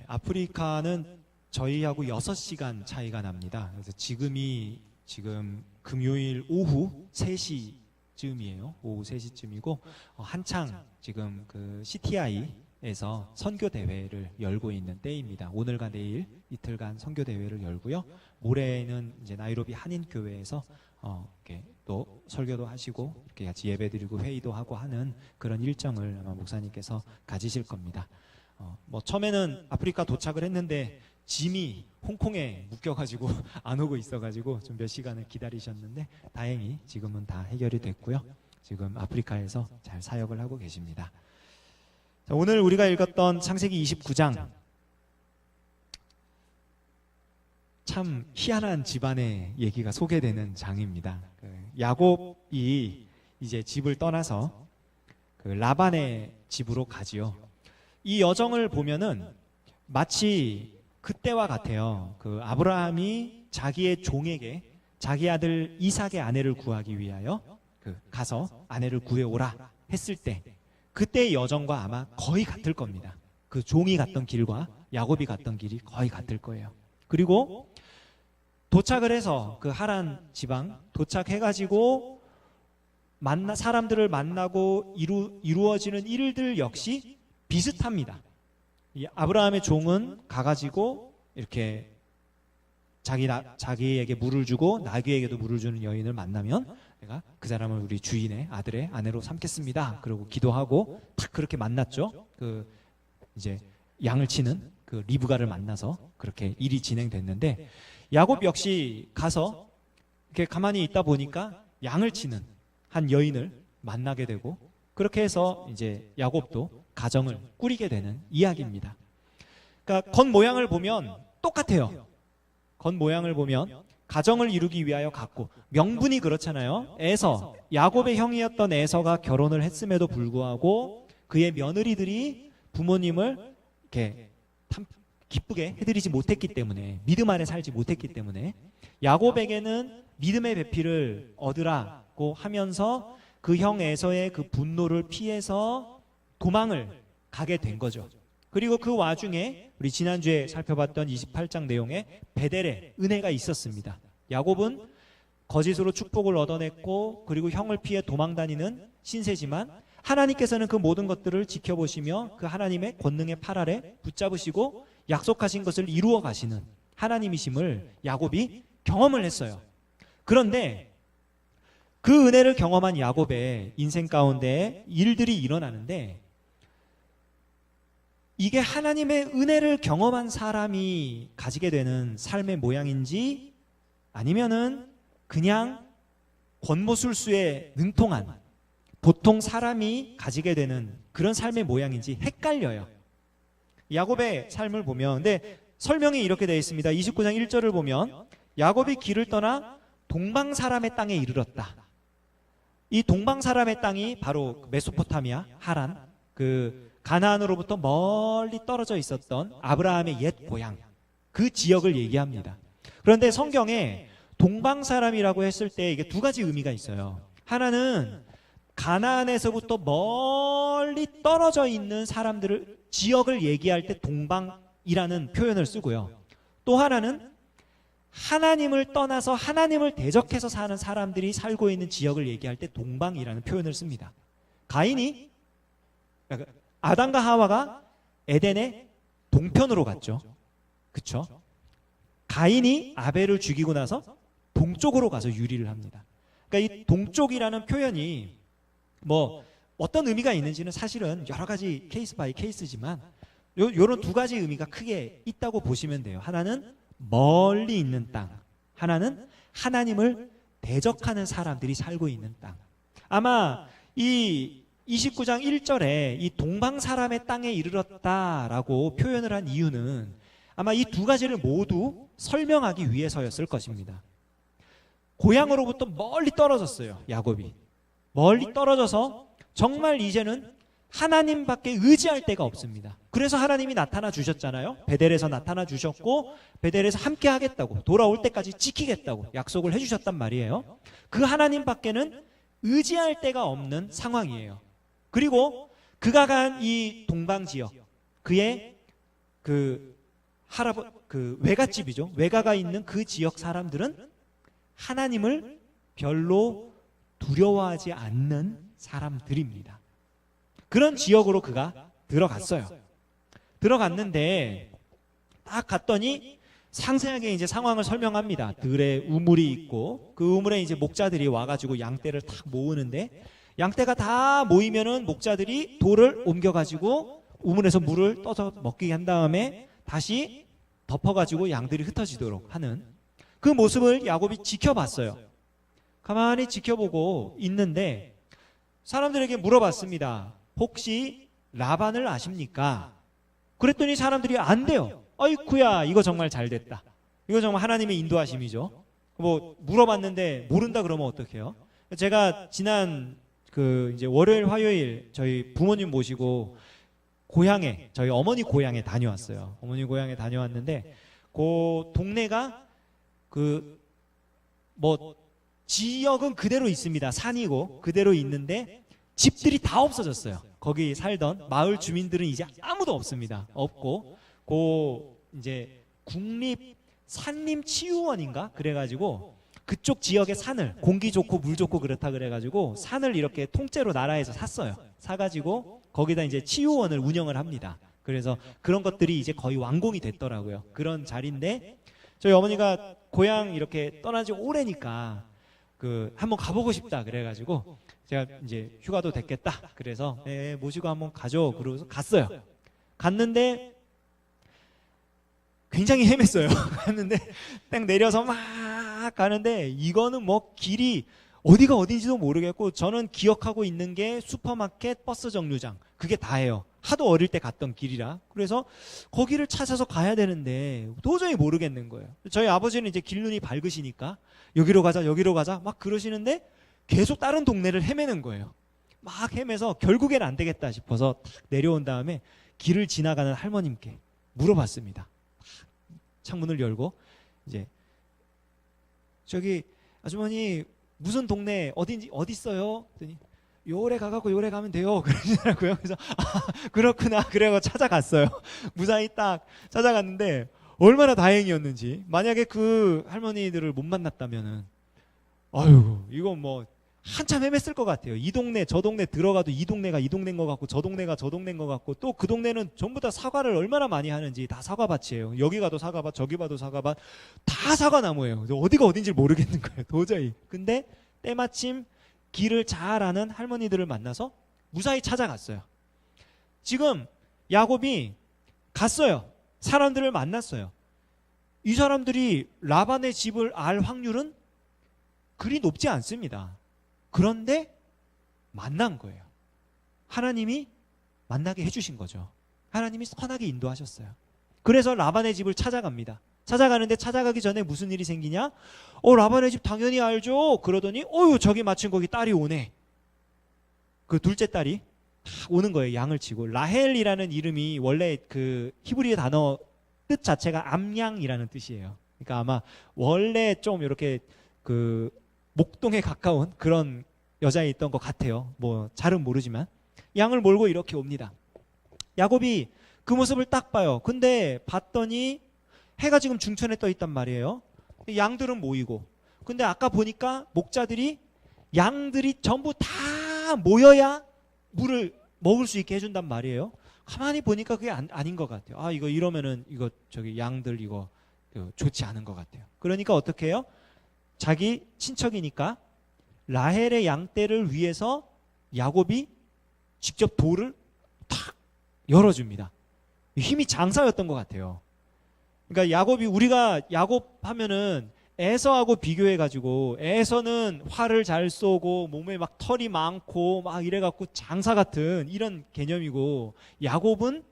아프리카는 저희하고 6시간 차이가 납니다. 그래서 지금 금요일 오후 3시쯤이에요. 오후 3시쯤이고 한창 지금 그 CTI에서 선교 대회를 열고 있는 때입니다. 오늘과 내일 이틀간 선교 대회를 열고요. 모레는 이제 나이로비 한인교회에서 이렇게 또 설교도 하시고 이렇게 같이 예배드리고 회의도 하고 하는 그런 일정을 아마 목사님께서 가지실 겁니다. 뭐 처음에는 아프리카 도착을 했는데 짐이 홍콩에 묶여가지고 안 오고 있어가지고 좀 몇 시간을 기다리셨는데 다행히 지금은 다 해결이 됐고요. 지금 아프리카에서 잘 사역을 하고 계십니다. 자, 오늘 우리가 읽었던 창세기 29장, 참 희한한 집안의 얘기가 소개되는 장입니다. 야곱이 이제 집을 떠나서 그 라반의 집으로 가지요. 이 여정을 보면은 마치 그때와 같아요. 그 아브라함이 자기의 종에게 자기 아들 이삭의 아내를 구하기 위하여 가서 아내를 구해오라 했을 때 그때의 여정과 아마 거의 같을 겁니다. 그 종이 갔던 길과 야곱이 갔던 길이 거의 같을 거예요. 그리고 도착을 해서 그 하란 지방 도착해가지고 사람들을 만나고 이루어지는 일들 역시 비슷합니다. 이 아브라함의 종은 가가지고 이렇게 자기에게 물을 주고 나귀에게도 물을 주는 여인을 만나면 내가 그 사람을 우리 주인의 아들의 아내로 삼겠습니다. 그러고 기도하고 딱 그렇게 만났죠. 그 이제 양을 치는 그 리브가를 만나서 그렇게 일이 진행됐는데 야곱 역시 가서 이렇게 가만히 있다 보니까 양을 치는 한 여인을 만나게 되고 그렇게 해서 이제 야곱도 가정을 꾸리게 되는 이야기입니다. 그러니까 겉모양을 보면 똑같아요. 겉모양을 보면 가정을 이루기 위하여 갔고 명분이 그렇잖아요. 야곱의 형이었던 에서가 결혼을 했음에도 불구하고 그의 며느리들이 부모님을 이렇게 기쁘게 해드리지 못했기 때문에 믿음 안에 살지 못했기 때문에 야곱에게는 믿음의 배필을 얻으라고 하면서 그 형 에서의 그 분노를 피해서 도망을 가게 된 거죠. 그리고 그 와중에 우리 지난주에 살펴봤던 28장 내용에 베델의 은혜가 있었습니다. 야곱은 거짓으로 축복을 얻어냈고 그리고 형을 피해 도망다니는 신세지만 하나님께서는 그 모든 것들을 지켜보시며 그 하나님의 권능의 팔 아래 붙잡으시고 약속하신 것을 이루어 가시는 하나님이심을 야곱이 경험을 했어요. 그런데 그 은혜를 경험한 야곱의 인생 가운데 일들이 일어나는데 이게 하나님의 은혜를 경험한 사람이 가지게 되는 삶의 모양인지 아니면은 그냥 권모술수에 능통한 보통 사람이 가지게 되는 그런 삶의 모양인지 헷갈려요. 야곱의 삶을 보면 근데 설명이 이렇게 되어 있습니다. 29장 1절을 보면 야곱이 길을 떠나 동방 사람의 땅에 이르렀다. 이 동방 사람의 땅이 바로 메소포타미아, 하란, 그 가나안으로부터 멀리 떨어져 있었던 아브라함의 옛 고향, 그 지역을 얘기합니다. 그런데 성경에 동방 사람이라고 했을 때 이게 두 가지 의미가 있어요. 하나는 가나안에서부터 멀리 떨어져 있는 사람들을 지역을 얘기할 때 동방이라는 표현을 쓰고요. 또 하나는 하나님을 떠나서 하나님을 대적해서 사는 사람들이 살고 있는 지역을 얘기할 때 동방이라는 표현을 씁니다. 아담과 하와가 에덴의 동편으로 갔죠. 그쵸? 가인이 아벨을 죽이고 나서 동쪽으로 가서 유리를 합니다. 그러니까 이 동쪽이라는 표현이 뭐 어떤 의미가 있는지는 사실은 여러 가지 케이스 바이 케이스지만 요런 두 가지 의미가 크게 있다고 보시면 돼요. 하나는 멀리 있는 땅, 하나는 하나님을 대적하는 사람들이 살고 있는 땅. 아마 이 29장 1절에 이 동방 사람의 땅에 이르렀다라고 표현을 한 이유는 아마 이 두 가지를 모두 설명하기 위해서였을 것입니다. 고향으로부터 멀리 떨어졌어요. 야곱이 멀리 떨어져서 정말 이제는 하나님밖에 의지할 데가 없습니다. 그래서 하나님이 나타나 주셨잖아요. 베델에서 나타나 주셨고 베델에서 함께 하겠다고 돌아올 때까지 지키겠다고 약속을 해주셨단 말이에요. 그 하나님밖에는 의지할 데가 없는 상황이에요. 그리고 그가 간 이 동방 지역, 그의 그 그 외갓집이죠. 외가가 있는 그 지역 사람들은 하나님을 별로 두려워하지 않는 사람들입니다. 그런 지역으로 그가 들어갔어요. 들어갔는데 딱 갔더니 상세하게 이제 상황을 설명합니다. 들에 우물이 있고 그 우물에 이제 목자들이 와가지고 양떼를 탁 모으는데 양떼가 다 모이면은 목자들이 돌을 옮겨가지고 우물에서 물을 떠서 먹게 한 다음에 다시 덮어가지고 양들이 흩어지도록 하는 그 모습을 야곱이 지켜봤어요. 가만히 지켜보고 있는데 사람들에게 물어봤습니다. 혹시 라반을 아십니까? 그랬더니 사람들이 안 돼요. 아이쿠야, 이거 정말 잘 됐다. 이거 정말 하나님의 인도하심이죠. 뭐 물어봤는데 모른다 그러면 어떡해요? 제가 지난 그 이제 월요일 화요일 저희 부모님 모시고 고향에, 저희 어머니 고향에 다녀왔어요. 어머니 고향에 다녀왔는데 그 동네가 그 뭐 지역은 그대로 있습니다. 산이고 그대로 있는데 집들이 다 없어졌어요. 거기 살던 마을 주민들은 이제 아무도 없습니다. 없고 그 이제 국립 산림치유원인가 그래가지고 그쪽 지역의 산을 공기 좋고 물 좋고 그렇다 그래가지고 산을 이렇게 통째로 나라에서 샀어요. 사가지고 거기다 이제 치유원을 운영을 합니다. 그래서 그런 것들이 이제 거의 완공이 됐더라고요. 그런 자리인데 저희 어머니가 고향 이렇게 떠난 지 오래니까 그 한번 가보고 싶다 그래가지고 제가 이제 휴가도 됐겠다 그래서 네, 모시고 한번 가죠. 그러고서 갔어요. 갔는데 굉장히 헤맸어요. 갔는데 딱 내려서 막 가는데 이거는 뭐 길이 어디가 어딘지도 모르겠고 저는 기억하고 있는 게 슈퍼마켓, 버스 정류장 그게 다예요. 하도 어릴 때 갔던 길이라. 그래서 거기를 찾아서 가야 되는데 도저히 모르겠는 거예요. 저희 아버지는 이제 길눈이 밝으시니까 여기로 가자 막 그러시는데 계속 다른 동네를 헤매는 거예요. 막 헤매서 결국엔 안 되겠다 싶어서 탁 내려온 다음에 길을 지나가는 할머님께 물어봤습니다. 창문을 열고 이제 저기 아주머니 무슨 동네 어디 있어요? 그랬더니 요래 가갖고 요래 가면 돼요. 그러시더라고요. 그래서 아 그렇구나. 그래서 찾아갔어요. 무사히 딱 찾아갔는데 얼마나 다행이었는지. 만약에 그 할머니들을 못 만났다면은 아유 이건 뭐 한참 헤맸을 것 같아요. 이 동네 저 동네 들어가도 이 동네가 이 동네인 것 같고 저 동네가 저 동네인 것 같고 또 그 동네는 전부 다 사과를 얼마나 많이 하는지 다 사과밭이에요. 여기 가도 사과밭 저기 봐도 사과밭 다 사과나무예요. 어디가 어딘지 모르겠는 거예요. 도저히. 근데 때마침 길을 잘 아는 할머니들을 만나서 무사히 찾아갔어요. 지금 야곱이 갔어요. 사람들을 만났어요. 이 사람들이 라반의 집을 알 확률은 그리 높지 않습니다. 그런데 만난 거예요. 하나님이 만나게 해주신 거죠. 하나님이 선하게 인도하셨어요. 그래서 라반의 집을 찾아갑니다. 찾아가는데 찾아가기 전에 무슨 일이 생기냐? 라반의 집 당연히 알죠. 그러더니 저기 마침 거기 딸이 오네. 그 둘째 딸이 오는 거예요. 양을 치고. 라헬이라는 이름이 원래 그 히브리어 단어 뜻 자체가 암양이라는 뜻이에요. 그러니까 아마 원래 좀 이렇게 그 목동에 가까운 그런 여자에 있던 것 같아요. 뭐 잘은 모르지만 양을 몰고 이렇게 옵니다. 야곱이 그 모습을 딱 봐요. 근데 봤더니 해가 지금 중천에 떠 있단 말이에요. 양들은 모이고. 근데 아까 보니까 목자들이 양들이 전부 다 모여야 물을 먹을 수 있게 해준단 말이에요. 가만히 보니까 그게 아닌 것 같아요. 이거 이러면은 이거 저기 양들 이거 좋지 않은 것 같아요. 그러니까 어떻게 해요? 자기 친척이니까 라헬의 양떼를 위해서 야곱이 직접 돌을 탁 열어줍니다. 힘이 장사였던 것 같아요. 그러니까 야곱이 우리가 야곱 하면은 에서하고 비교해가지고 에서는 활을 잘 쏘고 몸에 막 털이 많고 막 이래갖고 장사 같은 이런 개념이고 야곱은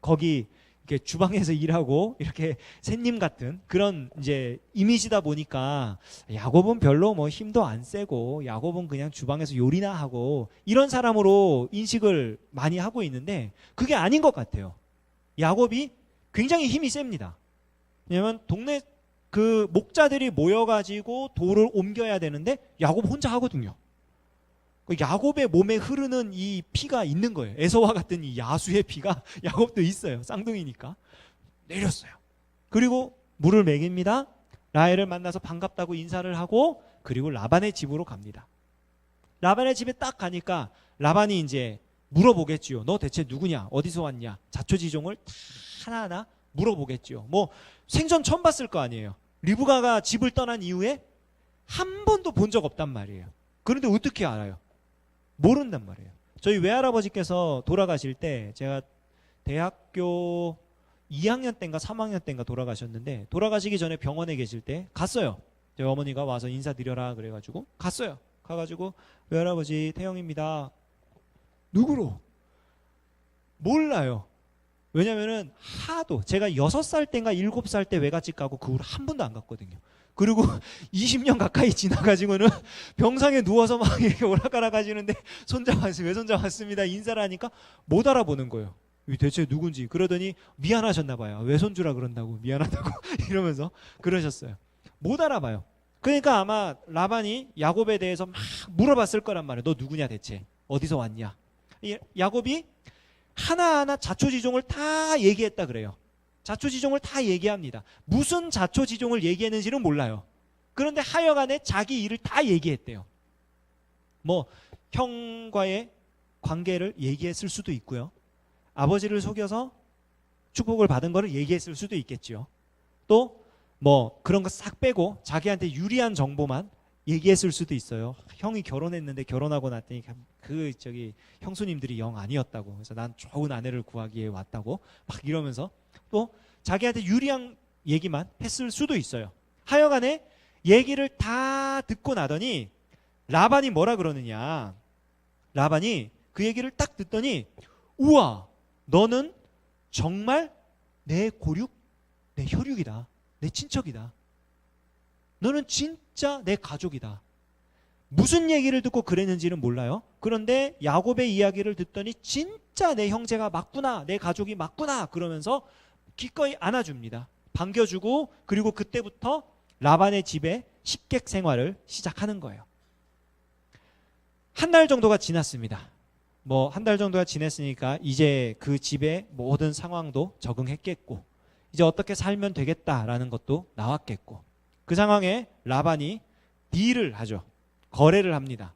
거기 이렇게 주방에서 일하고 이렇게 샌님 같은 그런 이제 이미지다 보니까 야곱은 별로 뭐 힘도 안 세고 야곱은 그냥 주방에서 요리나 하고 이런 사람으로 인식을 많이 하고 있는데 그게 아닌 것 같아요. 야곱이 굉장히 힘이 셉니다. 왜냐면 동네 그 목자들이 모여가지고 돌을 옮겨야 되는데 야곱 혼자 하거든요. 야곱의 몸에 흐르는 이 피가 있는 거예요. 에서와 같은 이 야수의 피가 야곱도 있어요. 쌍둥이니까. 내렸어요. 그리고 물을 먹입니다. 라헬을 만나서 반갑다고 인사를 하고 그리고 라반의 집으로 갑니다. 라반의 집에 딱 가니까 라반이 이제 물어보겠지요. 너 대체 누구냐? 어디서 왔냐? 자초지종을 다 하나하나 물어보겠지요. 뭐 생전 처음 봤을 거 아니에요. 리브가가 집을 떠난 이후에 한 번도 본 적 없단 말이에요. 그런데 어떻게 알아요? 모른단 말이에요. 저희 외할아버지께서 돌아가실 때 제가 대학교 2학년 때인가 3학년 때인가 돌아가셨는데 돌아가시기 전에 병원에 계실 때 갔어요. 저희 어머니가 와서 인사드려라 그래가지고 갔어요. 가가지고 외할아버지 태영입니다. 누구로? 몰라요. 왜냐면은 하도 제가 6살 때인가 7살 때 외갓집 가고 그 후로 한 번도 안 갔거든요. 그리고 20년 가까이 지나가지고는 병상에 누워서 막 이렇게 오락가락 하시는데 손자 왔어요. 외손자 왔습니다. 인사를 하니까 못 알아보는 거예요. 대체 누군지. 그러더니 미안하셨나 봐요. 외손주라 그런다고 미안하다고 이러면서 그러셨어요. 못 알아봐요. 그러니까 아마 라반이 야곱에 대해서 막 물어봤을 거란 말이에요. 너 누구냐 대체? 어디서 왔냐? 야곱이 하나하나 자초지종을 다 얘기했다 그래요. 자초지종을 다 얘기합니다. 무슨 자초지종을 얘기했는지는 몰라요. 그런데 하여간에 자기 일을 다 얘기했대요. 뭐 형과의 관계를 얘기했을 수도 있고요. 아버지를 속여서 축복을 받은 거를 얘기했을 수도 있겠죠. 또 뭐 그런 거 싹 빼고 자기한테 유리한 정보만 얘기했을 수도 있어요. 형이 결혼했는데 결혼하고 났더니 형수님들이 영 아니었다고. 그래서 난 좋은 아내를 구하기 위해 왔다고 막 이러면서 또 자기한테 유리한 얘기만 했을 수도 있어요. 하여간에 얘기를 다 듣고 나더니 라반이 뭐라 그러느냐. 라반이 그 얘기를 딱 듣더니 우와 너는 정말 내 고륙, 내 혈육이다. 내 친척이다. 너는 진짜 내 가족이다. 무슨 얘기를 듣고 그랬는지는 몰라요. 그런데 야곱의 이야기를 듣더니 진짜 내 형제가 맞구나. 내 가족이 맞구나. 그러면서 기꺼이 안아줍니다. 반겨주고 그리고 그때부터 라반의 집에 식객 생활을 시작하는 거예요. 한 달 정도가 지났습니다. 뭐 한 달 정도가 지났으니까 이제 그 집의 모든 상황도 적응했겠고 이제 어떻게 살면 되겠다라는 것도 나왔겠고 그 상황에 라반이 딜을 하죠. 거래를 합니다.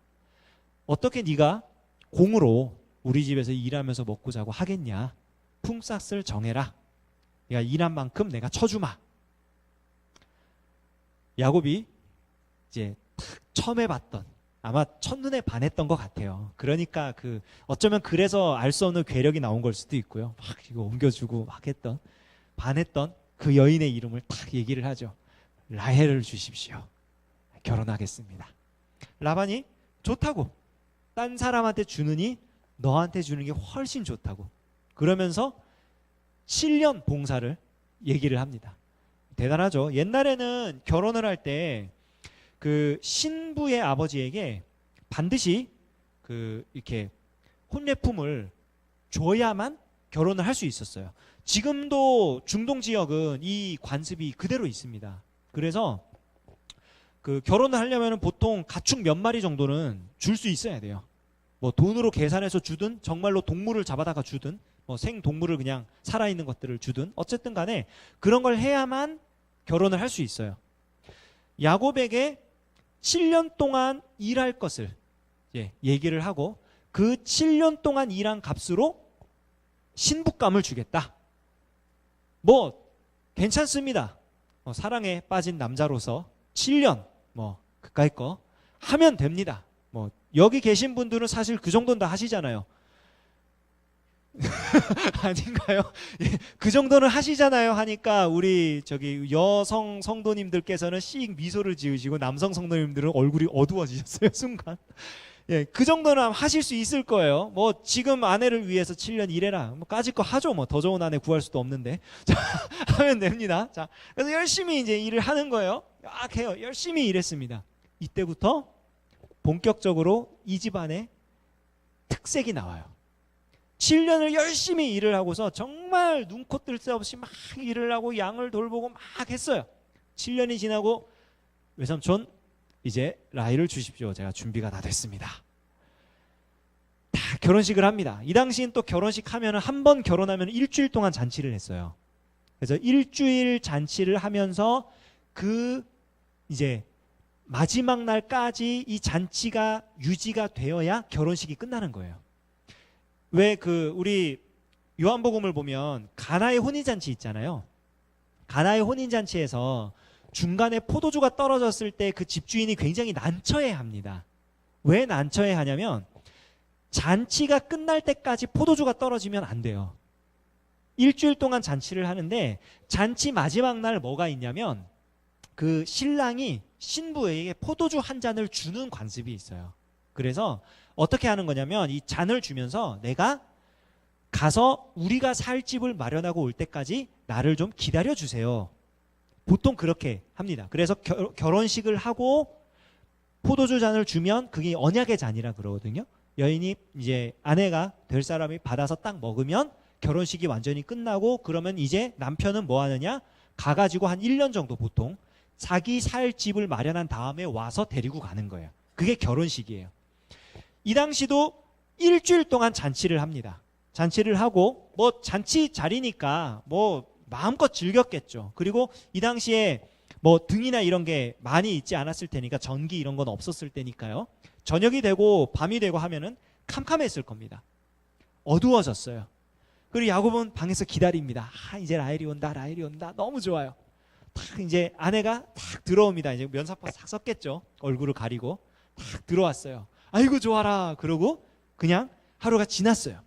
어떻게 네가 공으로 우리 집에서 일하면서 먹고 자고 하겠냐. 품삯을 정해라. 네가 일한 만큼 내가 쳐주마. 야곱이 이제 탁 처음 해봤던 아마 첫눈에 반했던 것 같아요. 그러니까 어쩌면 그래서 알 수 없는 괴력이 나온 걸 수도 있고요. 막 이거 옮겨주고 막 했던 반했던 그 여인의 이름을 딱 얘기를 하죠. 라헬을 주십시오. 결혼하겠습니다. 라반이 좋다고. 딴 사람한테 주느니 너한테 주는 게 훨씬 좋다고. 그러면서 7년 봉사를 얘기를 합니다. 대단하죠. 옛날에는 결혼을 할 때 그 신부의 아버지에게 반드시 이렇게 혼례품을 줘야만 결혼을 할 수 있었어요. 지금도 중동 지역은 이 관습이 그대로 있습니다. 그래서 결혼을 하려면 보통 가축 몇 마리 정도는 줄 수 있어야 돼요. 뭐 돈으로 계산해서 주든 정말로 동물을 잡아다가 주든 뭐 생동물을 그냥 살아있는 것들을 주든 어쨌든 간에 그런 걸 해야만 결혼을 할 수 있어요. 야곱에게 7년 동안 일할 것을 얘기를 하고 그 7년 동안 일한 값으로 신부감을 주겠다. 뭐 괜찮습니다. 사랑에 빠진 남자로서 7년 뭐 그까이 거 하면 됩니다. 뭐 여기 계신 분들은 사실 그 정도는 다 하시잖아요. 아닌가요? 예, 그 정도는 하시잖아요 하니까 우리 여성 성도님들께서는 씩 미소를 지으시고 남성 성도님들은 얼굴이 어두워지셨어요 순간. 예, 그 정도는 하실 수 있을 거예요. 뭐 지금 아내를 위해서 7년 일해라. 뭐 까짓 거 하죠. 뭐 더 좋은 아내 구할 수도 없는데. 자, 하면 됩니다. 자, 그래서 열심히 이제 일을 하는 거예요. 막 해요. 열심히 일했습니다. 이때부터 본격적으로 이 집안에 특색이 나와요. 7년을 열심히 일을 하고서 정말 눈코 뜰 새 없이 막 일을 하고 양을 돌보고 막 했어요. 7년이 지나고 외삼촌 이제 라헬을 주십시오. 제가 준비가 다 됐습니다. 다 결혼식을 합니다. 이 당시엔 또 결혼식 하면 한 번 결혼하면 일주일 동안 잔치를 했어요. 그래서 일주일 잔치를 하면서 그 이제 마지막 날까지 이 잔치가 유지가 되어야 결혼식이 끝나는 거예요. 왜 우리 요한복음을 보면 가나의 혼인잔치 있잖아요. 가나의 혼인잔치에서 중간에 포도주가 떨어졌을 때 그 집주인이 굉장히 난처해 합니다. 왜 난처해 하냐면 잔치가 끝날 때까지 포도주가 떨어지면 안 돼요. 일주일 동안 잔치를 하는데 잔치 마지막 날 뭐가 있냐면 그 신랑이 신부에게 포도주 한 잔을 주는 관습이 있어요. 그래서 어떻게 하는 거냐면 이 잔을 주면서 내가 가서 우리가 살 집을 마련하고 올 때까지 나를 좀 기다려 주세요. 보통 그렇게 합니다. 그래서 결혼식을 하고 포도주 잔을 주면 그게 언약의 잔이라 그러거든요. 여인이 이제 아내가 될 사람이 받아서 딱 먹으면 결혼식이 완전히 끝나고 그러면 이제 남편은 뭐 하느냐? 가가지고 한 1년 정도 보통 자기 살 집을 마련한 다음에 와서 데리고 가는 거예요. 그게 결혼식이에요. 이 당시도 일주일 동안 잔치를 합니다. 잔치를 하고 뭐 잔치 자리니까 뭐 마음껏 즐겼겠죠. 그리고 이 당시에 뭐 등이나 이런 게 많이 있지 않았을 테니까 전기 이런 건 없었을 때니까요. 저녁이 되고 밤이 되고 하면은 캄캄했을 겁니다. 어두워졌어요. 그리고 야곱은 방에서 기다립니다. 이제 라헬이 온다, 라헬이 온다. 너무 좋아요. 딱 이제 아내가 딱 들어옵니다. 이제 면사포 싹 썼겠죠. 얼굴을 가리고 딱 들어왔어요. 아이고 좋아라. 그러고 그냥 하루가 지났어요.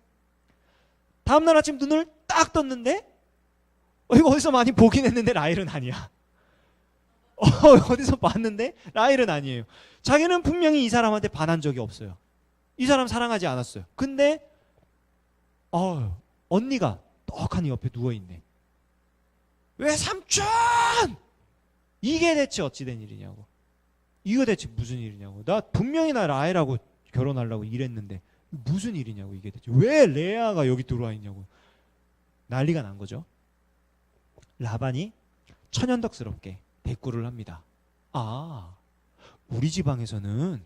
다음날 아침 눈을 딱 떴는데 이거 어디서 많이 보긴 했는데 라헬은 아니야. 어디서 봤는데 라헬은 아니에요. 자기는 분명히 이 사람한테 반한 적이 없어요. 이 사람 사랑하지 않았어요. 근데 언니가 떡하니 옆에 누워있네. 왜 삼촌! 이게 대체 어찌된 일이냐고. 이거 대체 무슨 일이냐고. 나 분명히 나 라헬하고 결혼하려고 이랬는데 무슨 일이냐고. 이게 대체 왜 레아가 여기 들어와 있냐고. 난리가 난 거죠. 라반이 천연덕스럽게 대꾸를 합니다. 우리 지방에서는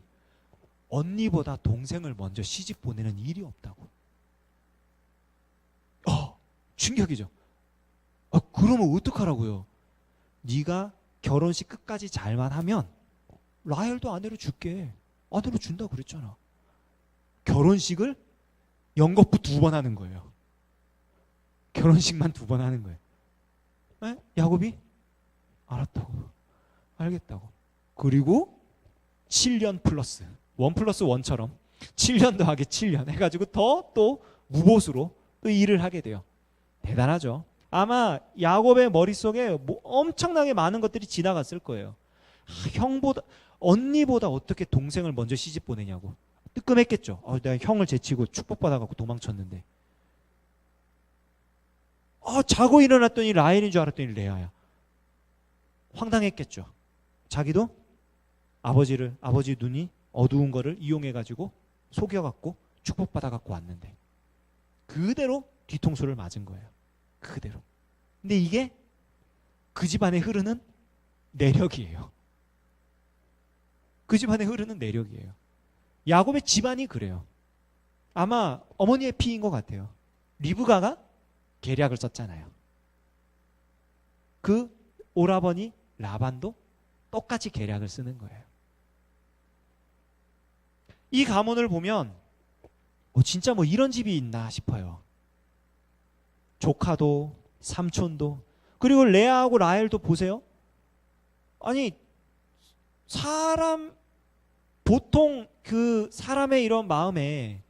언니보다 동생을 먼저 시집 보내는 일이 없다고. 충격이죠. 그러면 어떡하라고요? 네가 결혼식 끝까지 잘만 하면 라헬도 아내로 줄게. 아내로 준다고 그랬잖아. 결혼식을 연거푸 2번 하는 거예요. 결혼식만 2번 하는 거예요. 야곱이 알았다고. 알겠다고. 그리고 7년 플러스 1 플러스 1처럼 7년 더하기 7년 해가지고 또 무보수로 또 일을 하게 돼요. 대단하죠. 아마 야곱의 머릿속에 엄청나게 많은 것들이 지나갔을 거예요. 언니보다 어떻게 동생을 먼저 시집 보내냐고. 뜨끔했겠죠. 내가 형을 제치고 축복받아갖고 도망쳤는데. 자고 일어났더니 라헬인 줄 알았더니 레아야. 황당했겠죠. 자기도 아버지 눈이 어두운 거를 이용해가지고 속여갖고 축복받아갖고 왔는데 그대로 뒤통수를 맞은 거예요. 그대로. 근데 이게 그 집안에 흐르는 내력이에요. 그 집안에 흐르는 내력이에요. 야곱의 집안이 그래요. 아마 어머니의 피인 것 같아요. 리브가가 계략을 썼잖아요. 그 오라버니 라반도 똑같이 계략을 쓰는 거예요. 이 가문을 보면 진짜 이런 집이 있나 싶어요. 조카도 삼촌도 그리고 레아하고 라헬도 보세요. 아니 보통 그 사람의 이런 마음에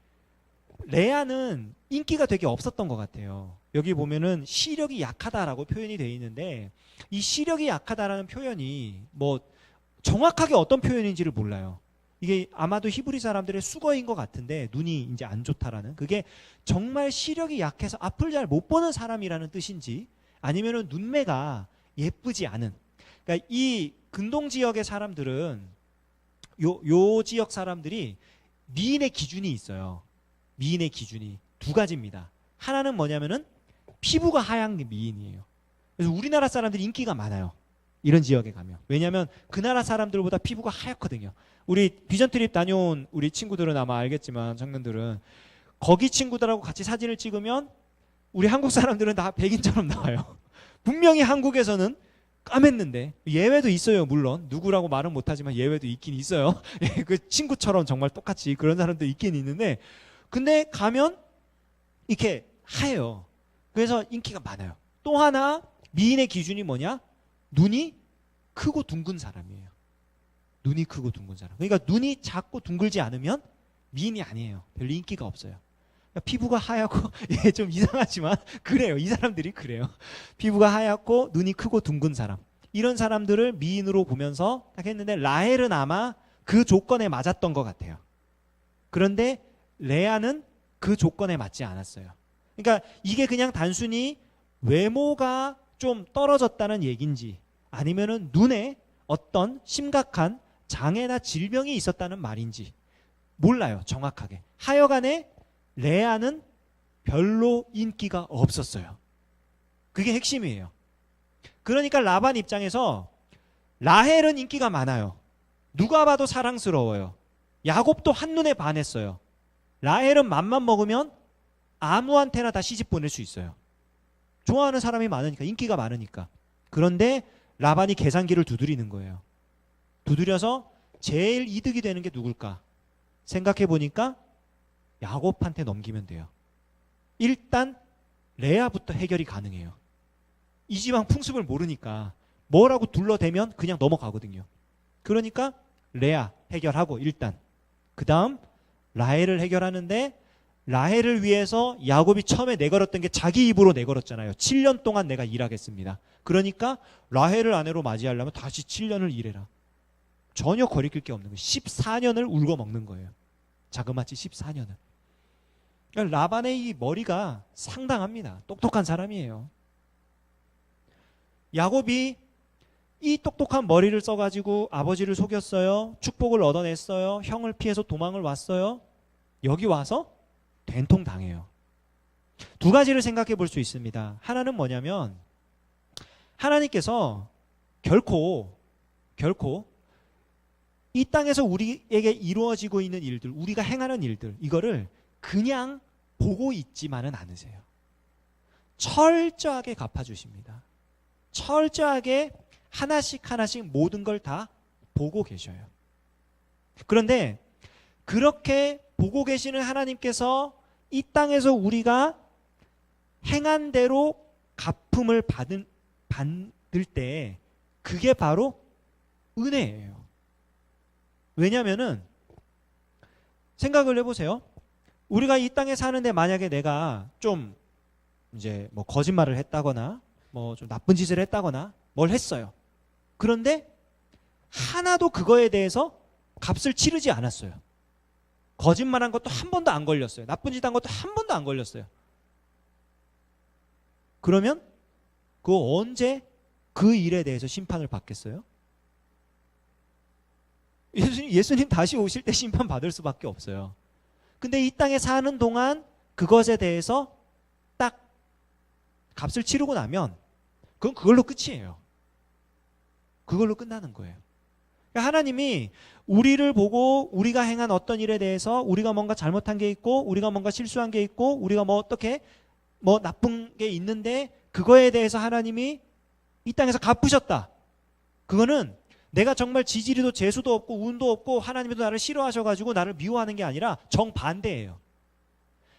레아는 인기가 되게 없었던 것 같아요. 여기 보면은 시력이 약하다라고 표현이 되어 있는데 이 시력이 약하다라는 표현이 정확하게 어떤 표현인지를 몰라요. 이게 아마도 히브리 사람들의 수거인 것 같은데 눈이 이제 안 좋다라는 그게 정말 시력이 약해서 앞을 잘 못 보는 사람이라는 뜻인지 아니면은 눈매가 예쁘지 않은. 그러니까 이 근동 지역의 사람들은 요 지역 사람들이 미인의 기준이 있어요. 미인의 기준이 2가지입니다. 하나는 뭐냐면은 피부가 하얀 게 미인이에요. 그래서 우리나라 사람들이 인기가 많아요. 이런 지역에 가면. 왜냐하면 그 나라 사람들보다 피부가 하얗거든요. 우리 비전 트립 다녀온 우리 친구들은 아마 알겠지만 청년들은 거기 친구들하고 같이 사진을 찍으면 우리 한국 사람들은 다 백인처럼 나와요. 분명히 한국에서는 까맸는데, 예외도 있어요. 물론 누구라고 말은 못하지만 예외도 있긴 있어요. 그 친구처럼 정말 똑같이 그런 사람도 있긴 있는데, 근데 가면 이렇게 하얘요. 그래서 인기가 많아요. 또 하나 미인의 기준이 뭐냐? 눈이 크고 둥근 사람이에요. 눈이 크고 둥근 사람. 그러니까 눈이 작고 둥글지 않으면 미인이 아니에요. 별로 인기가 없어요. 그러니까 피부가 하얗고 예, 좀 이상하지만 그래요. 이 사람들이 그래요. 피부가 하얗고 눈이 크고 둥근 사람. 이런 사람들을 미인으로 보면서 딱 했는데, 라헬은 아마 그 조건에 맞았던 것 같아요. 그런데 레아는 그 조건에 맞지 않았어요. 그러니까 이게 그냥 단순히 외모가 좀 떨어졌다는 얘기인지, 아니면은 눈에 어떤 심각한 장애나 질병이 있었다는 말인지 몰라요, 정확하게. 하여간에 레아는 별로 인기가 없었어요. 그게 핵심이에요. 그러니까 라반 입장에서 라헬은 인기가 많아요. 누가 봐도 사랑스러워요. 야곱도 한눈에 반했어요. 라헬은 맘만 먹으면 아무한테나 다 시집 보낼 수 있어요. 좋아하는 사람이 많으니까, 인기가 많으니까. 그런데 라반이 계산기를 두드리는 거예요. 두드려서 제일 이득이 되는 게 누굴까 생각해 보니까 야곱한테 넘기면 돼요. 일단 레아부터 해결이 가능해요. 이 집안 풍습을 모르니까 뭐라고 둘러대면 그냥 넘어가거든요. 그러니까 레아 해결하고, 일단 그 다음 라헬을 해결하는데, 라헬을 위해서 야곱이 처음에 내걸었던 게 자기 입으로 내걸었잖아요. 7년 동안 내가 일하겠습니다. 그러니까 라헬을 아내로 맞이하려면 다시 7년을 일해라. 전혀 거리낄 게 없는 거예요. 14년을 울고 먹는 거예요. 자그마치 14년을. 그러니까 라반의 이 머리가 상당합니다. 똑똑한 사람이에요. 야곱이 이 똑똑한 머리를 써가지고 아버지를 속였어요. 축복을 얻어냈어요. 형을 피해서 도망을 왔어요. 여기 와서 된통 당해요. 두 가지를 생각해 볼 수 있습니다. 하나는 뭐냐면, 하나님께서 결코 이 땅에서 우리에게 이루어지고 있는 일들, 우리가 행하는 일들, 이거를 그냥 보고 있지만은 않으세요. 철저하게 갚아주십니다. 철저하게 하나씩 모든 걸 다 보고 계셔요. 그런데 그렇게 보고 계시는 하나님께서 이 땅에서 우리가 행한 대로 갚음을 받을 때, 그게 바로 은혜예요. 왜냐면은 생각을 해보세요. 우리가 이 땅에 사는데 만약에 내가 좀 이제 뭐 거짓말을 했다거나 뭐 좀 나쁜 짓을 했다거나 뭘 했어요. 그런데 하나도 그거에 대해서 값을 치르지 않았어요. 거짓말한 것도 한 번도 안 걸렸어요. 나쁜 짓 한 것도 한 번도 안 걸렸어요. 그러면 그거 언제 그 일에 대해서 심판을 받겠어요? 예수님 다시 오실 때 심판 받을 수밖에 없어요. 근데 이 땅에 사는 동안 그것에 대해서 딱 값을 치르고 나면 그건 그걸로 끝이에요. 그걸로 끝나는 거예요. 그러니까 하나님이 우리를 보고 우리가 행한 어떤 일에 대해서 우리가 뭔가 잘못한 게 있고, 우리가 뭔가 실수한 게 있고, 우리가 뭐 어떻게 뭐 나쁜 게 있는데, 그거에 대해서 하나님이 이 땅에서 갚으셨다. 그거는 내가 정말 지지리도 재수도 없고 운도 없고 하나님도 나를 싫어하셔가지고 나를 미워하는 게 아니라 정반대예요.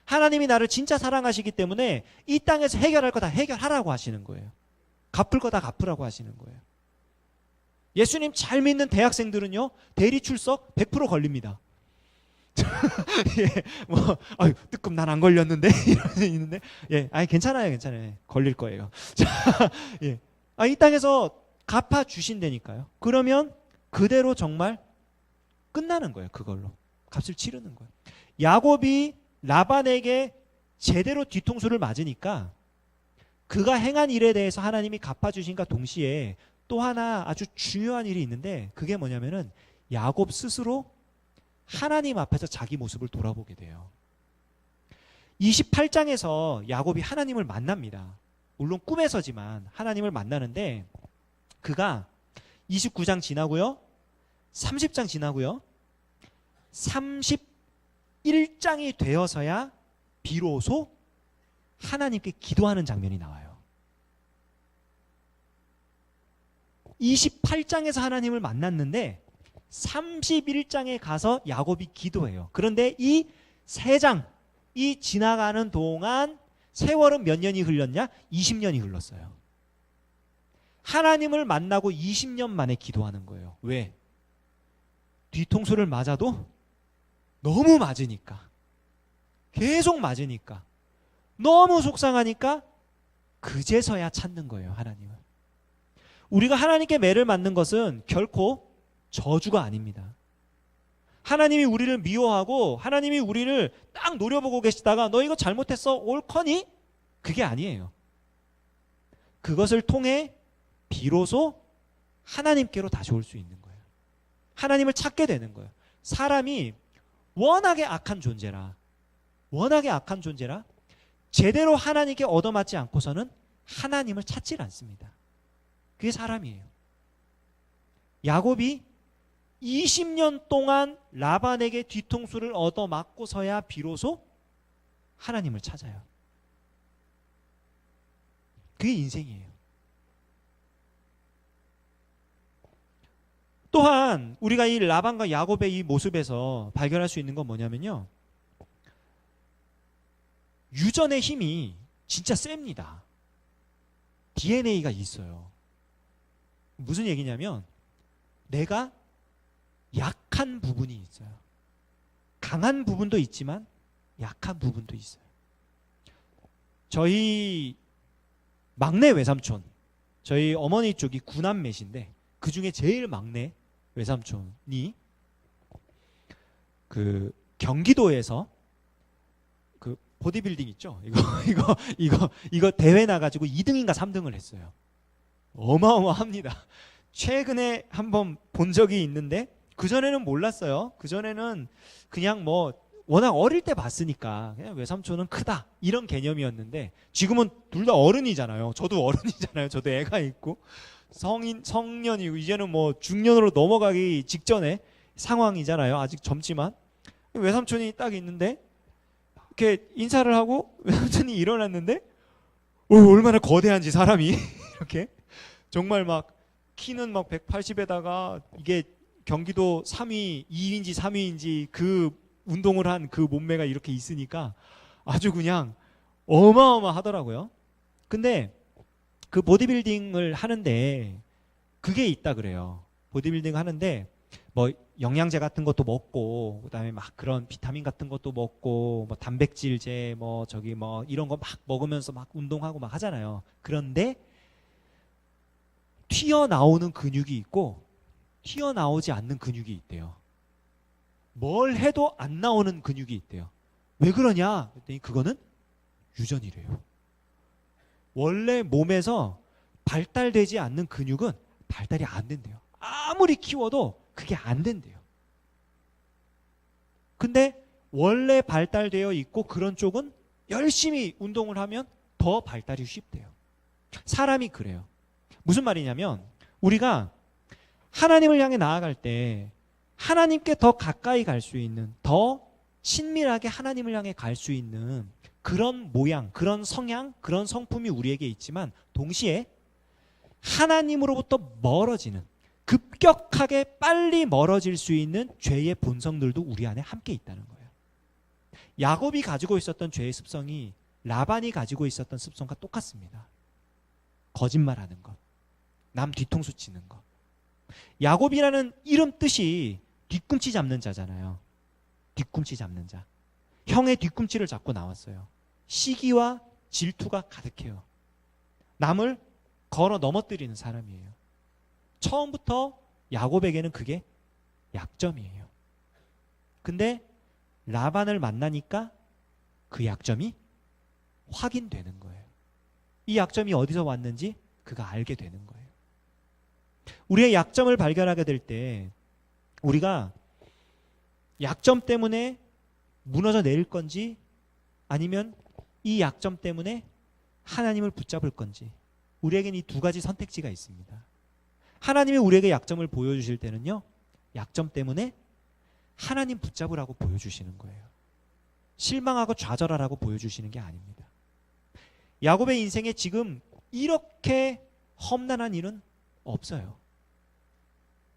하나님이 나를 진짜 사랑하시기 때문에 이 땅에서 해결할 거 다 해결하라고 하시는 거예요. 갚을 거 다 갚으라고 하시는 거예요. 예수님 잘 믿는 대학생들은요, 대리 출석 100% 걸립니다. 예, 뭐, 아유, 뜨끔 난 안 걸렸는데 이런 있는데, 예, 아니 괜찮아요. 걸릴 거예요. 자, 예, 이 땅에서 갚아 주신다니까요. 그러면 그대로 정말 끝나는 거예요. 그걸로 값을 치르는 거예요. 야곱이 라반에게 제대로 뒤통수를 맞으니까 그가 행한 일에 대해서 하나님이 갚아주신과 동시에 또 하나 아주 중요한 일이 있는데, 그게 뭐냐면은 야곱 스스로 하나님 앞에서 자기 모습을 돌아보게 돼요. 28장에서 야곱이 하나님을 만납니다. 물론 꿈에서지만 하나님을 만나는데, 그가 29장 지나고요, 30장 지나고요, 31장이 되어서야 비로소 하나님께 기도하는 장면이 나와요. 28장에서 하나님을 만났는데 31장에 가서 야곱이 기도해요. 그런데 이 3장, 이 지나가는 동안 세월은 몇 년이 흘렀냐? 20년이 흘렀어요. 하나님을 만나고 20년 만에 기도하는 거예요. 왜? 뒤통수를 맞아도 너무 맞으니까, 계속 맞으니까, 너무 속상하니까 그제서야 찾는 거예요, 하나님을. 우리가 하나님께 매를 맞는 것은 결코 저주가 아닙니다. 하나님이 우리를 미워하고 하나님이 우리를 딱 노려보고 계시다가 너 이거 잘못했어 옳거니? 그게 아니에요. 그것을 통해 비로소 하나님께로 다시 올 수 있는 거예요. 하나님을 찾게 되는 거예요. 사람이 워낙에 악한 존재라 제대로 하나님께 얻어맞지 않고서는 하나님을 찾질 않습니다. 그게 사람이에요. 야곱이 20년 동안 라반에게 뒤통수를 얻어맞고서야 비로소 하나님을 찾아요. 그게 인생이에요. 또한 우리가 이 라반과 야곱의 이 모습에서 발견할 수 있는 건 뭐냐면요, 유전의 힘이 진짜 셉니다. DNA가 있어요. 무슨 얘기냐면 내가 약한 부분이 있어요. 강한 부분도 있지만 약한 부분도 있어요. 저희 막내 외삼촌, 저희 어머니 쪽이 구남매신데 그 중에 제일 막내 외삼촌이 그 경기도에서 그 보디빌딩 있죠? 이거 대회 나가지고 2등인가 3등을 했어요. 어마어마합니다. 최근에 한번 본 적이 있는데 그전에는 몰랐어요. 그전에는 그냥 뭐 워낙 어릴 때 봤으니까 그냥 외삼촌은 크다 이런 개념이었는데 지금은 둘 다 어른이잖아요. 저도 어른이잖아요. 저도 애가 있고 성년이고 이제는 뭐 중년으로 넘어가기 직전의 상황이잖아요. 아직 젊지만 외삼촌이 딱 있는데 이렇게 인사를 하고 외삼촌이 일어났는데 얼마나 거대한지 사람이 이렇게 정말 막 키는 막 180에다가 이게 경기도 3위, 2위인지 3위인지 그 운동을 한 그 몸매가 이렇게 있으니까 아주 그냥 어마어마하더라고요. 근데 그 보디빌딩을 하는데 그게 있다 그래요. 보디빌딩 하는데 뭐 영양제 같은 것도 먹고 그다음에 막 그런 비타민 같은 것도 먹고 뭐 단백질제 뭐 저기 뭐 이런 거 막 먹으면서 막 운동하고 막 하잖아요. 그런데 튀어나오는 근육이 있고 튀어나오지 않는 근육이 있대요. 뭘 해도 안 나오는 근육이 있대요. 왜 그러냐? 그랬더니 그거는 유전이래요. 원래 몸에서 발달되지 않는 근육은 발달이 안 된대요. 아무리 키워도 그게 안 된대요. 근데 원래 발달되어 있고 그런 쪽은 열심히 운동을 하면 더 발달이 쉽대요. 사람이 그래요. 무슨 말이냐면 우리가 하나님을 향해 나아갈 때 하나님께 더 가까이 갈 수 있는, 더 친밀하게 하나님을 향해 갈 수 있는 그런 모양, 그런 성향, 그런 성품이 우리에게 있지만 동시에 하나님으로부터 멀어지는, 급격하게 빨리 멀어질 수 있는 죄의 본성들도 우리 안에 함께 있다는 거예요. 야곱이 가지고 있었던 죄의 습성이 라반이 가지고 있었던 습성과 똑같습니다. 거짓말하는 것, 남 뒤통수 치는 것. 야곱이라는 이름 뜻이 뒤꿈치 잡는 자잖아요. 뒤꿈치 잡는 자. 형의 뒤꿈치를 잡고 나왔어요. 시기와 질투가 가득해요. 남을 걸어 넘어뜨리는 사람이에요. 처음부터 야곱에게는 그게 약점이에요. 근데 라반을 만나니까 그 약점이 확인되는 거예요. 이 약점이 어디서 왔는지 그가 알게 되는 거예요. 우리의 약점을 발견하게 될 때 우리가 약점 때문에 무너져 내릴 건지 아니면 이 약점 때문에 하나님을 붙잡을 건지 우리에게는 이 두 가지 선택지가 있습니다. 하나님이 우리에게 약점을 보여주실 때는요, 약점 때문에 하나님 붙잡으라고 보여주시는 거예요. 실망하고 좌절하라고 보여주시는 게 아닙니다. 야곱의 인생에 지금 이렇게 험난한 일은 없어요.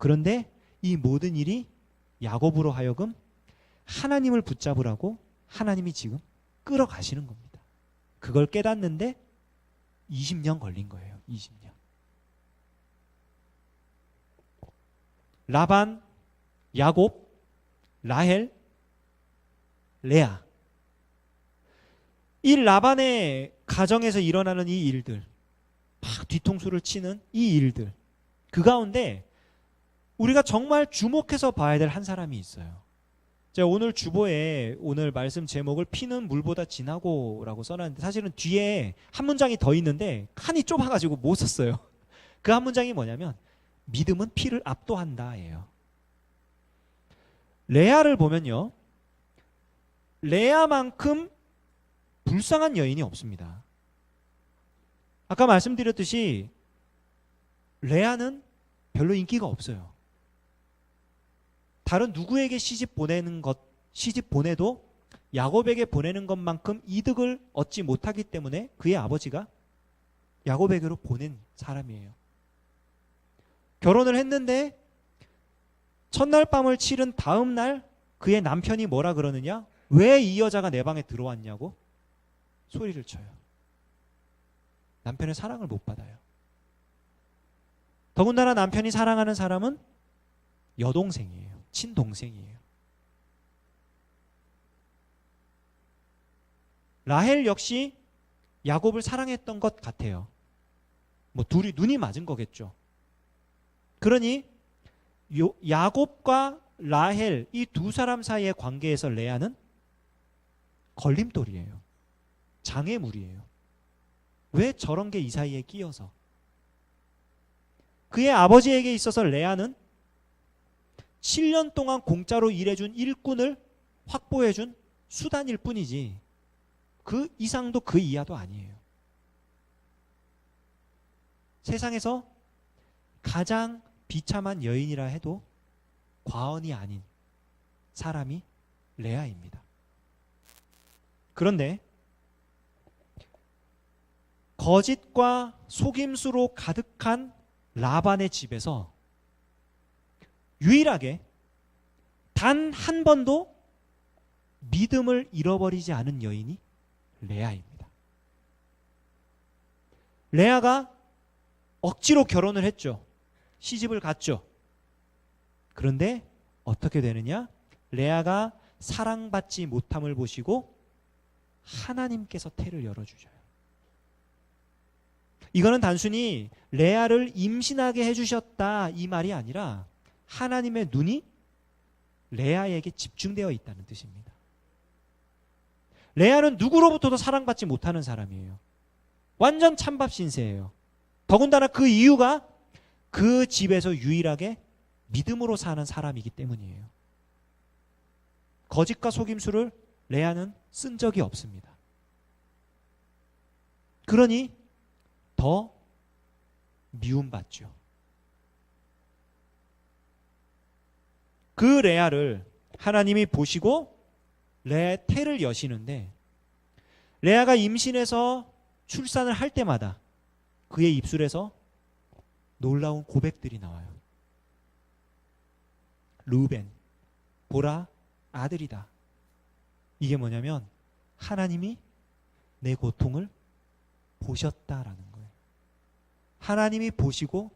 그런데 이 모든 일이 야곱으로 하여금 하나님을 붙잡으라고 하나님이 지금 끌어가시는 겁니다. 그걸 깨닫는데 20년 걸린 거예요. 20년. 라반, 야곱, 라헬, 레아. 이 라반의 가정에서 일어나는 이 일들, 막 뒤통수를 치는 이 일들, 그 가운데 우리가 정말 주목해서 봐야 될 한 사람이 있어요. 제가 오늘 주보에 오늘 말씀 제목을 피는 물보다 진하고라고 써놨는데 사실은 뒤에 한 문장이 더 있는데 칸이 좁아가지고 못 썼어요. 그 한 문장이 뭐냐면 믿음은 피를 압도한다예요. 레아를 보면요, 레아만큼 불쌍한 여인이 없습니다. 아까 말씀드렸듯이 레아는 별로 인기가 없어요. 다른 누구에게 시집 보내도 야곱에게 보내는 것만큼 이득을 얻지 못하기 때문에 그의 아버지가 야곱에게로 보낸 사람이에요. 결혼을 했는데 첫날 밤을 치른 다음 날 그의 남편이 뭐라 그러느냐? 왜 이 여자가 내 방에 들어왔냐고 소리를 쳐요. 남편의 사랑을 못 받아요. 더군다나 남편이 사랑하는 사람은 여동생이에요. 친동생이에요. 라헬 역시 야곱을 사랑했던 것 같아요. 뭐 둘이 눈이 맞은 거겠죠. 그러니 야곱과 라헬 이 두 사람 사이의 관계에서 레아는 걸림돌이에요. 장애물이에요. 왜 저런 게 이 사이에 끼어서? 그의 아버지에게 있어서 레아는 7년 동안 공짜로 일해준 일꾼을 확보해준 수단일 뿐이지 그 이상도 그 이하도 아니에요. 세상에서 가장 비참한 여인이라 해도 과언이 아닌 사람이 레아입니다. 그런데 거짓과 속임수로 가득한 라반의 집에서 유일하게 단 한 번도 믿음을 잃어버리지 않은 여인이 레아입니다. 레아가 억지로 결혼을 했죠. 시집을 갔죠. 그런데 어떻게 되느냐? 레아가 사랑받지 못함을 보시고 하나님께서 태를 열어주셔요. 이거는 단순히 레아를 임신하게 해주셨다 이 말이 아니라 하나님의 눈이 레아에게 집중되어 있다는 뜻입니다. 레아는 누구로부터도 사랑받지 못하는 사람이에요. 완전 찬밥 신세예요. 더군다나 그 이유가 그 집에서 유일하게 믿음으로 사는 사람이기 때문이에요. 거짓과 속임수를 레아는 쓴 적이 없습니다. 그러니 더 미움받죠. 그 레아를 하나님이 보시고 레아의 태를 여시는데 레아가 임신해서 출산을 할 때마다 그의 입술에서 놀라운 고백들이 나와요. 루벤, 보라, 아들이다. 이게 뭐냐면 하나님이 내 고통을 보셨다라는 거예요. 하나님이 보시고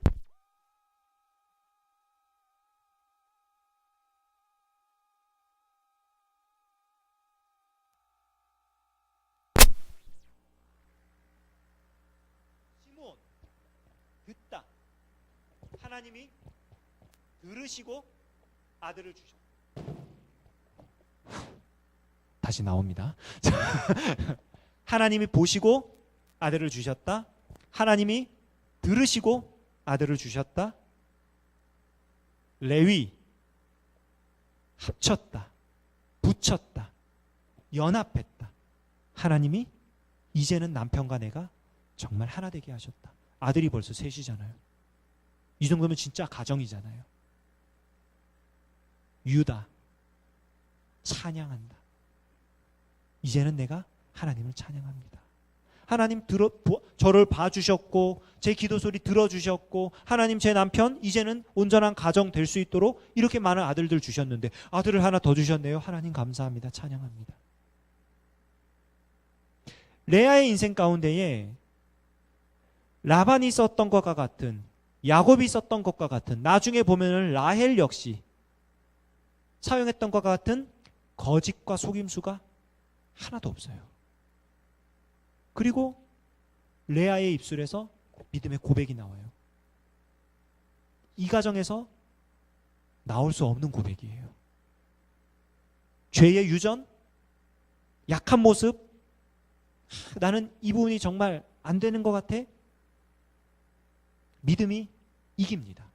시므온 듣다. 하나님이 들으시고 아들을 주셨다. 다시 나옵니다. 하나님이 보시고 아들을 주셨다. 하나님이 들으시고 아들을 주셨다. 레위 합쳤다. 붙였다. 연합했다. 하나님이 이제는 남편과 내가 정말 하나 되게 하셨다. 아들이 벌써 셋이잖아요. 이 정도면 진짜 가정이잖아요. 유다 찬양한다. 이제는 내가 하나님을 찬양합니다. 하나님 저를 봐주셨고 제 기도 소리 들어주셨고 하나님 제 남편 이제는 온전한 가정 될 수 있도록 이렇게 많은 아들들 주셨는데 아들을 하나 더 주셨네요. 하나님 감사합니다. 찬양합니다. 레아의 인생 가운데에 라반이 썼던 것과 같은, 야곱이 썼던 것과 같은, 나중에 보면은 라헬 역시 사용했던 것과 같은 거짓과 속임수가 하나도 없어요. 그리고 레아의 입술에서 믿음의 고백이 나와요. 이 가정에서 나올 수 없는 고백이에요. 죄의 유전, 약한 모습, 나는 이 부분이 정말 안 되는 것 같아. 믿음이 이깁니다.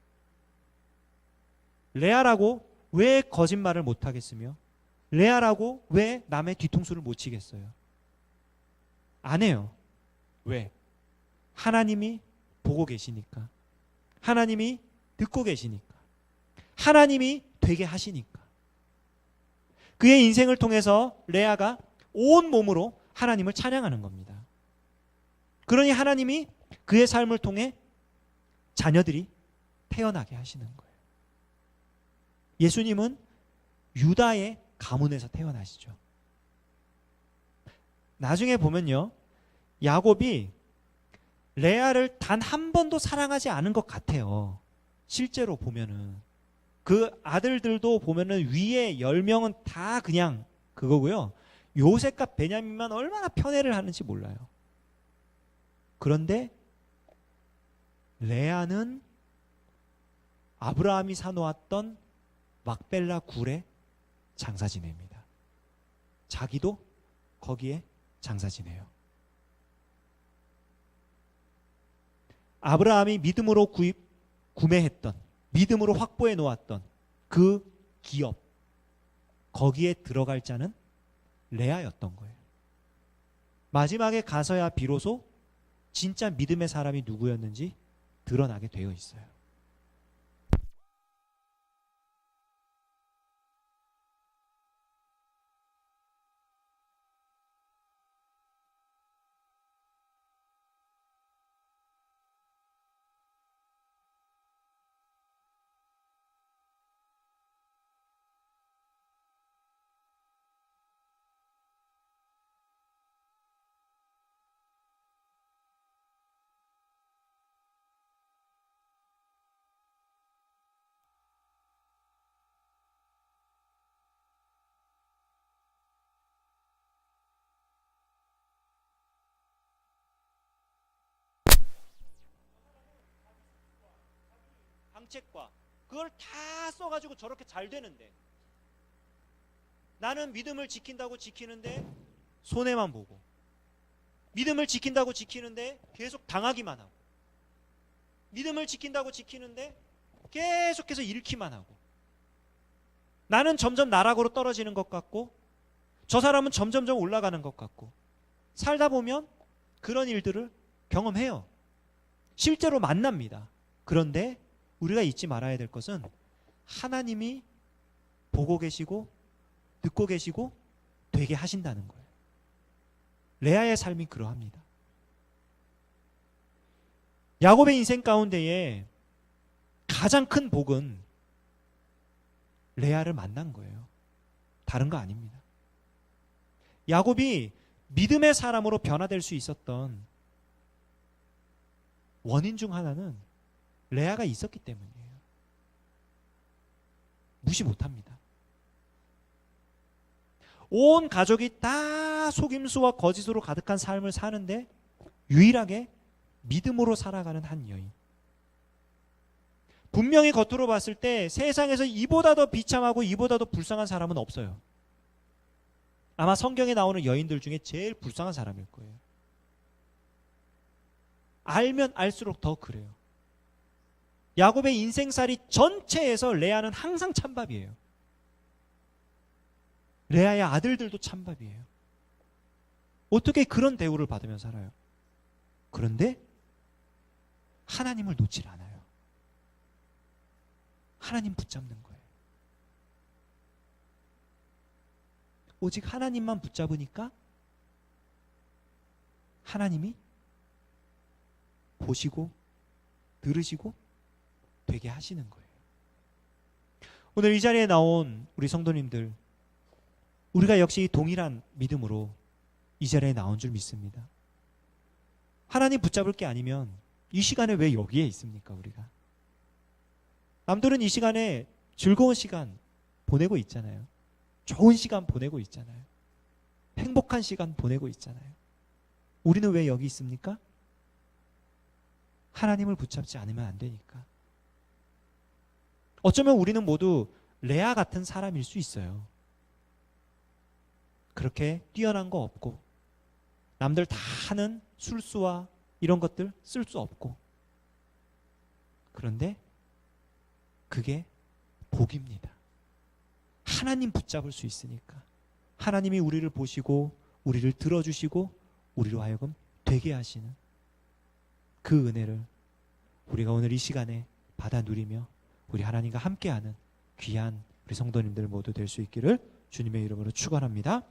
레아라고 왜 거짓말을 못하겠으며 레아라고 왜 남의 뒤통수를 못 치겠어요? 안 해요. 왜? 하나님이 보고 계시니까. 하나님이 듣고 계시니까. 하나님이 되게 하시니까. 그의 인생을 통해서 레아가 온 몸으로 하나님을 찬양하는 겁니다. 그러니 하나님이 그의 삶을 통해 자녀들이 태어나게 하시는 거예요. 예수님은 유다의 가문에서 태어나시죠. 나중에 보면요, 야곱이 레아를 단 한 번도 사랑하지 않은 것 같아요. 실제로 보면은 그 아들들도 보면은 위에 10명은 다 그냥 그거고요. 요셉과 베냐민만 얼마나 편애를 하는지 몰라요. 그런데 레아는 아브라함이 사놓았던 막벨라 굴에 장사 지냅니다. 자기도 거기에 장사 지내요. 아브라함이 믿음으로 구매했던, 믿음으로 확보해 놓았던 그 기업, 거기에 들어갈 자는 레아였던 거예요. 마지막에 가서야 비로소 진짜 믿음의 사람이 누구였는지 드러나게 되어 있어요. 방책과 그걸 다 써가지고 저렇게 잘 되는데, 나는 믿음을 지킨다고 지키는데 손해만 보고, 믿음을 지킨다고 지키는데 계속 당하기만 하고, 믿음을 지킨다고 지키는데 계속해서 잃기만 하고, 나는 점점 나락으로 떨어지는 것 같고 저 사람은 점점점 올라가는 것 같고, 살다 보면 그런 일들을 경험해요. 실제로 만납니다. 그런데 우리가 잊지 말아야 될 것은 하나님이 보고 계시고 듣고 계시고 되게 하신다는 거예요. 레아의 삶이 그러합니다. 야곱의 인생 가운데에 가장 큰 복은 레아를 만난 거예요. 다른 거 아닙니다. 야곱이 믿음의 사람으로 변화될 수 있었던 원인 중 하나는 레아가 있었기 때문이에요. 무시 못합니다. 온 가족이 다 속임수와 거짓으로 가득한 삶을 사는데 유일하게 믿음으로 살아가는 한 여인. 분명히 겉으로 봤을 때 세상에서 이보다 더 비참하고 이보다 더 불쌍한 사람은 없어요. 아마 성경에 나오는 여인들 중에 제일 불쌍한 사람일 거예요. 알면 알수록 더 그래요. 야곱의 인생살이 전체에서 레아는 항상 찬밥이에요. 레아의 아들들도 찬밥이에요. 어떻게 그런 대우를 받으며 살아요? 그런데 하나님을 놓질 않아요. 하나님 붙잡는 거예요. 오직 하나님만 붙잡으니까 하나님이 보시고 들으시고 되게 하시는 거예요. 오늘 이 자리에 나온 우리 성도님들, 우리가 역시 동일한 믿음으로 이 자리에 나온 줄 믿습니다. 하나님 붙잡을 게 아니면 이 시간에 왜 여기에 있습니까, 우리가? 남들은 이 시간에 즐거운 시간 보내고 있잖아요. 좋은 시간 보내고 있잖아요. 행복한 시간 보내고 있잖아요. 우리는 왜 여기 있습니까? 하나님을 붙잡지 않으면 안 되니까. 어쩌면 우리는 모두 레아 같은 사람일 수 있어요. 그렇게 뛰어난 거 없고, 남들 다 하는 술수와 이런 것들 쓸 수 없고, 그런데 그게 복입니다. 하나님 붙잡을 수 있으니까. 하나님이 우리를 보시고 우리를 들어주시고 우리로 하여금 되게 하시는 그 은혜를 우리가 오늘 이 시간에 받아 누리며 우리 하나님과 함께하는 귀한 우리 성도님들 모두 될 수 있기를 주님의 이름으로 축원합니다.